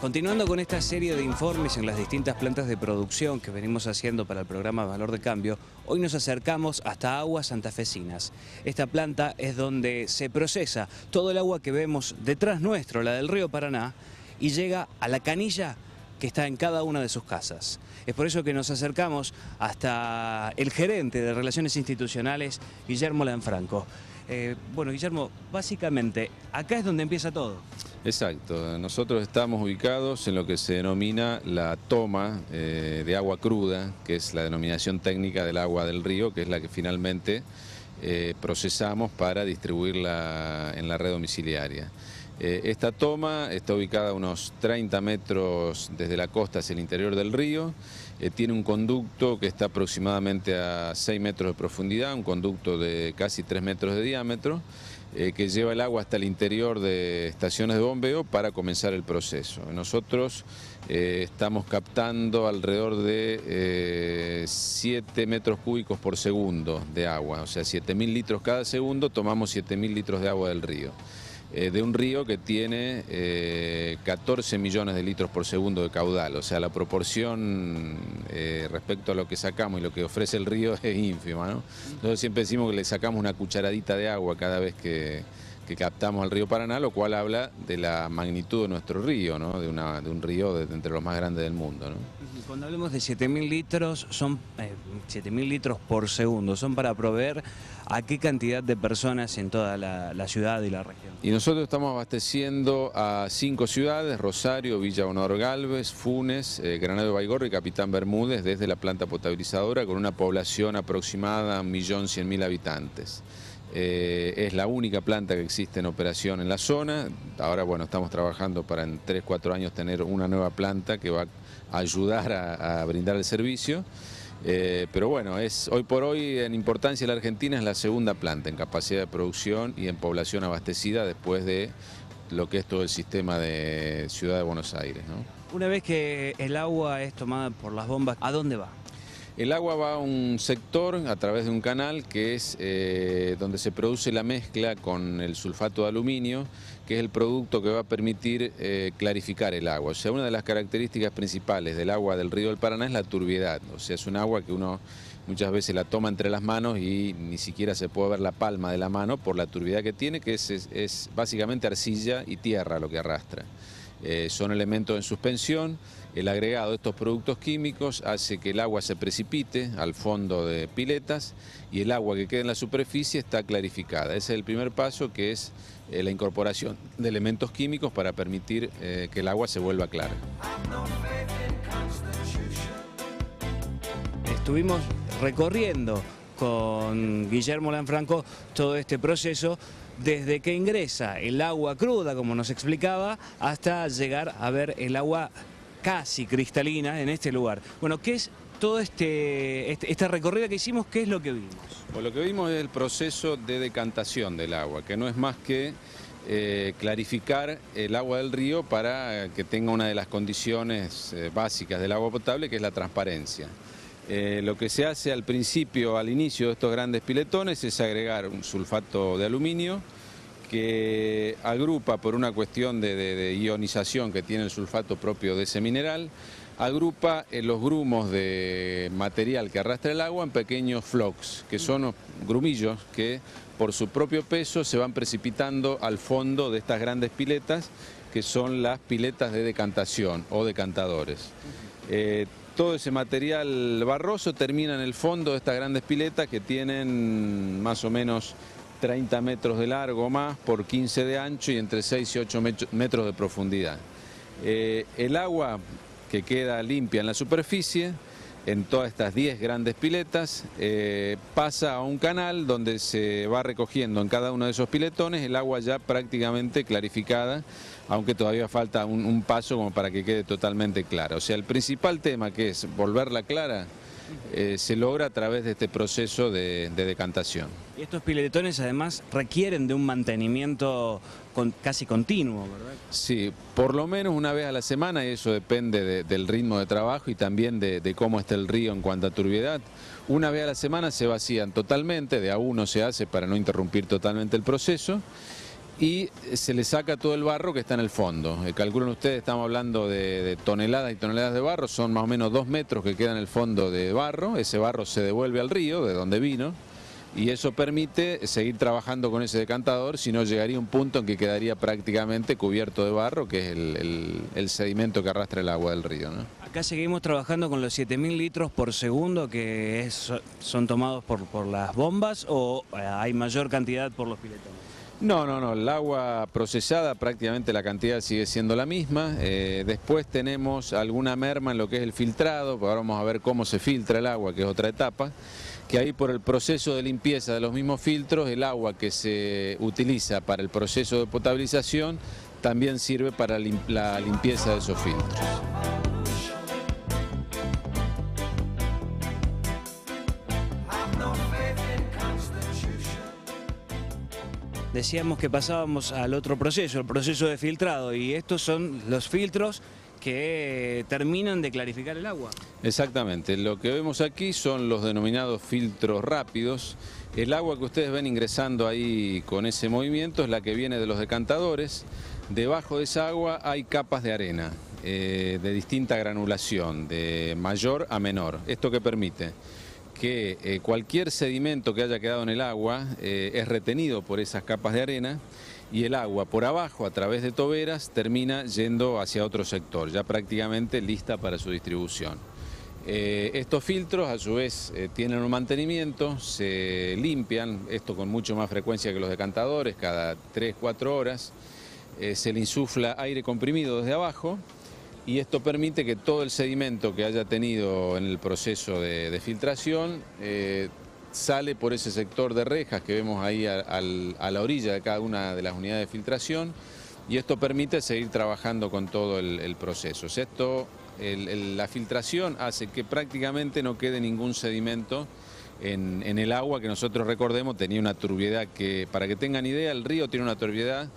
Continuando con esta serie de informes en las distintas plantas de producción que venimos haciendo para el programa Valor de Cambio, hoy nos acercamos hasta Aguas Santafesinas. Esta planta es donde se procesa todo el agua que vemos detrás nuestro, la del río Paraná, y llega a la canilla que está en cada una de sus casas. Es por eso que nos acercamos hasta el gerente de Relaciones Institucionales, Guillermo Lanfranco. Bueno, Guillermo, básicamente, acá es donde empieza todo. Exacto, nosotros estamos ubicados en lo que se denomina la toma de agua cruda, que es la denominación técnica del agua del río, que es la que finalmente procesamos para distribuirla en la red domiciliaria. Esta toma está ubicada a unos 30 metros desde la costa hacia el interior del río, tiene un conducto que está aproximadamente a 6 metros de profundidad, un conducto de casi 3 metros de diámetro, que lleva el agua hasta el interior de estaciones de bombeo para comenzar el proceso. Nosotros estamos captando alrededor de 7 metros cúbicos por segundo de agua, o sea, 7.000 litros cada segundo, tomamos 7.000 litros de agua del río. De un río que tiene 14 millones de litros por segundo de caudal, o sea, la proporción respecto a lo que sacamos y lo que ofrece el río es ínfima, ¿no? Nosotros siempre decimos que le sacamos una cucharadita de agua cada vez que captamos al río Paraná, lo cual habla de la magnitud de nuestro río, ¿no? de un río entre los más grandes del mundo, ¿no? Cuando hablemos de 7.000 litros, son 7.000 litros por segundo, ¿son para proveer a qué cantidad de personas en toda la ciudad y la región? Y nosotros estamos abasteciendo a 5 ciudades: Rosario, Villa Honor Galvez, Funes, Granado de Baigorria y Capitán Bermúdez, desde la planta potabilizadora, con una población aproximada a 1.100.000 habitantes. Es la única planta que existe en operación en la zona. Ahora, bueno, estamos trabajando para en 3-4 años tener una nueva planta que va a ayudar a brindar el servicio. Pero bueno, hoy por hoy en importancia la Argentina es la segunda planta en capacidad de producción y en población abastecida después de lo que es todo el sistema de Ciudad de Buenos Aires, ¿no? Una vez que el agua es tomada por las bombas, ¿a dónde va? El agua va a un sector a través de un canal que es donde se produce la mezcla con el sulfato de aluminio, que es el producto que va a permitir clarificar el agua. O sea, una de las características principales del agua del río del Paraná es la turbiedad. O sea, es un agua que uno muchas veces la toma entre las manos y ni siquiera se puede ver la palma de la mano por la turbiedad que tiene, que es básicamente arcilla y tierra lo que arrastra. Son elementos en suspensión. El agregado de estos productos químicos hace que el agua se precipite al fondo de piletas y el agua que queda en la superficie está clarificada. Ese es el primer paso, que es la incorporación de elementos químicos para permitir que el agua se vuelva clara. Estuvimos recorriendo con Guillermo Lanfranco todo este proceso, desde que ingresa el agua cruda, como nos explicaba, hasta llegar a ver el agua casi cristalina en este lugar. Bueno, ¿qué es todo este recorrido que hicimos? ¿Qué es lo que vimos? Pues lo que vimos es el proceso de decantación del agua, que no es más que clarificar el agua del río para que tenga una de las condiciones básicas del agua potable, que es la transparencia. Lo que se hace al principio, al inicio de estos grandes piletones, es agregar un sulfato de aluminio que agrupa, por una cuestión de ionización que tiene el sulfato propio de ese mineral, agrupa los grumos de material que arrastra el agua en pequeños flocs, que son grumillos que por su propio peso se van precipitando al fondo de estas grandes piletas, que son las piletas de decantación o decantadores. Todo ese material barroso termina en el fondo de estas grandes piletas, que tienen más o menos 30 metros de largo más por 15 de ancho y entre 6 y 8 metros de profundidad. El agua que queda limpia en la superficie, en todas estas 10 grandes piletas, pasa a un canal donde se va recogiendo en cada uno de esos piletones el agua ya prácticamente clarificada, aunque todavía falta un paso como para que quede totalmente clara. O sea, el principal tema, que es volverla clara, se logra a través de este proceso de decantación. Y estos piletones además requieren de un mantenimiento casi continuo, ¿verdad? Sí, por lo menos una vez a la semana, y eso depende del ritmo de trabajo y también de cómo está el río en cuanto a turbiedad. Una vez a la semana se vacían totalmente, de a uno se hace para no interrumpir totalmente el proceso. y se le saca todo el barro que está en el fondo. Calculen ustedes, estamos hablando de toneladas y toneladas de barro, son más o menos 2 metros que queda en el fondo de barro. Ese barro se devuelve al río, de donde vino, y eso permite seguir trabajando con ese decantador, si no llegaría a un punto en que quedaría prácticamente cubierto de barro, que es el sedimento que arrastra el agua del río, ¿no? Acá seguimos trabajando con los 7.000 litros por segundo que son tomados por las bombas, ¿o hay mayor cantidad por los piletones? No, el agua procesada prácticamente la cantidad sigue siendo la misma. Después tenemos alguna merma en lo que es el filtrado, ahora vamos a ver cómo se filtra el agua, que es otra etapa, que ahí por el proceso de limpieza de los mismos filtros, el agua que se utiliza para el proceso de potabilización también sirve para la limpieza de esos filtros. Decíamos que pasábamos al otro proceso, el proceso de filtrado, y estos son los filtros que terminan de clarificar el agua. Exactamente, lo que vemos aquí son los denominados filtros rápidos. El agua que ustedes ven ingresando ahí con ese movimiento es la que viene de los decantadores. Debajo de esa agua hay capas de arena de distinta granulación, de mayor a menor. ¿Esto qué permite? Que cualquier sedimento que haya quedado en el agua es retenido por esas capas de arena, y el agua por abajo, a través de toberas, termina yendo hacia otro sector, ya prácticamente lista para su distribución. Estos filtros a su vez tienen un mantenimiento, se limpian, esto con mucho más frecuencia que los decantadores, cada 3-4 horas, se le insufla aire comprimido desde abajo, y esto permite que todo el sedimento que haya tenido en el proceso de filtración sale por ese sector de rejas que vemos ahí a la orilla de cada una de las unidades de filtración, y esto permite seguir trabajando con todo el proceso. La filtración hace que prácticamente no quede ningún sedimento en el agua, que nosotros recordemos tenía una turbiedad que, para que tengan idea, el río tiene una turbiedad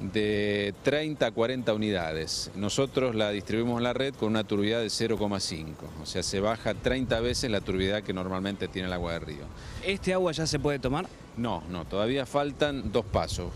de 30 a 40 unidades. Nosotros la distribuimos en la red con una turbidez de 0,5, o sea, se baja 30 veces la turbidez que normalmente tiene el agua del río. ¿Este agua ya se puede tomar? No, todavía faltan 2 pasos.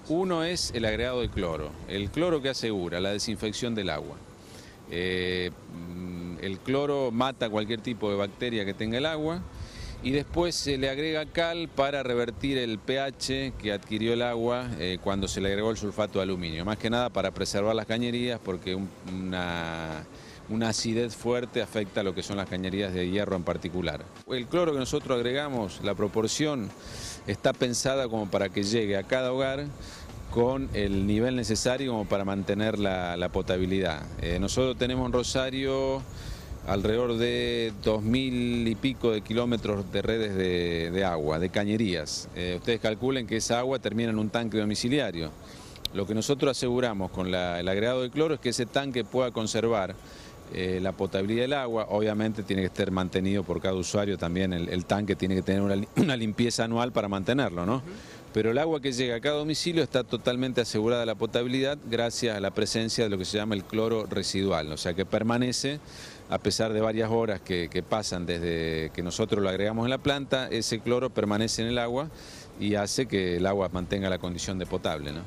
Uno es el agregado de cloro, el cloro que asegura la desinfección del agua. El cloro mata cualquier tipo de bacteria que tenga el agua, y después se le agrega cal para revertir el pH que adquirió el agua cuando se le agregó el sulfato de aluminio. Más que nada para preservar las cañerías, porque una acidez fuerte afecta a lo que son las cañerías de hierro en particular. El cloro que nosotros agregamos, la proporción está pensada como para que llegue a cada hogar con el nivel necesario como para mantener la potabilidad. Nosotros tenemos en Rosario alrededor de 2.000 y pico de kilómetros de redes de agua, de cañerías. Ustedes calculen que esa agua termina en un tanque domiciliario. Lo que nosotros aseguramos con el agregado de cloro es que ese tanque pueda conservar la potabilidad del agua. Obviamente tiene que estar mantenido por cada usuario, también el tanque tiene que tener una limpieza anual para mantenerlo, ¿no? Pero el agua que llega a cada domicilio está totalmente asegurada la potabilidad gracias a la presencia de lo que se llama el cloro residual, o sea que permanece a pesar de varias horas que pasan desde que nosotros lo agregamos en la planta. Ese cloro permanece en el agua y hace que el agua mantenga la condición de potable, ¿no?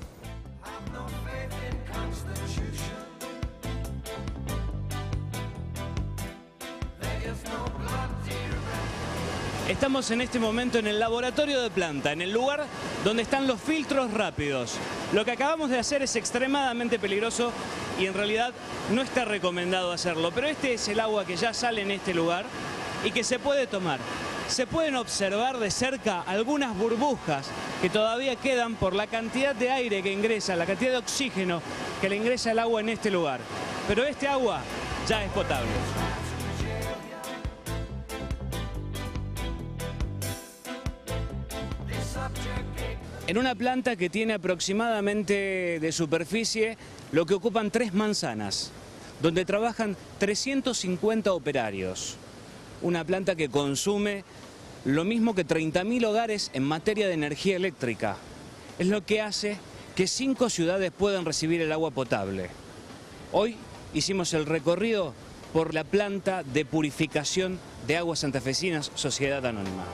Estamos en este momento en el laboratorio de planta, en el lugar donde están los filtros rápidos. Lo que acabamos de hacer es extremadamente peligroso y en realidad no está recomendado hacerlo, pero este es el agua que ya sale en este lugar y que se puede tomar. Se pueden observar de cerca algunas burbujas que todavía quedan por la cantidad de aire que ingresa, la cantidad de oxígeno que le ingresa al agua en este lugar. Pero este agua ya es potable. En una planta que tiene aproximadamente de superficie lo que ocupan 3 manzanas, donde trabajan 350 operarios. Una planta que consume lo mismo que 30.000 hogares en materia de energía eléctrica. Es lo que hace que 5 ciudades puedan recibir el agua potable. Hoy hicimos el recorrido por la planta de purificación de aguas santafesinas, Sociedad Anónima.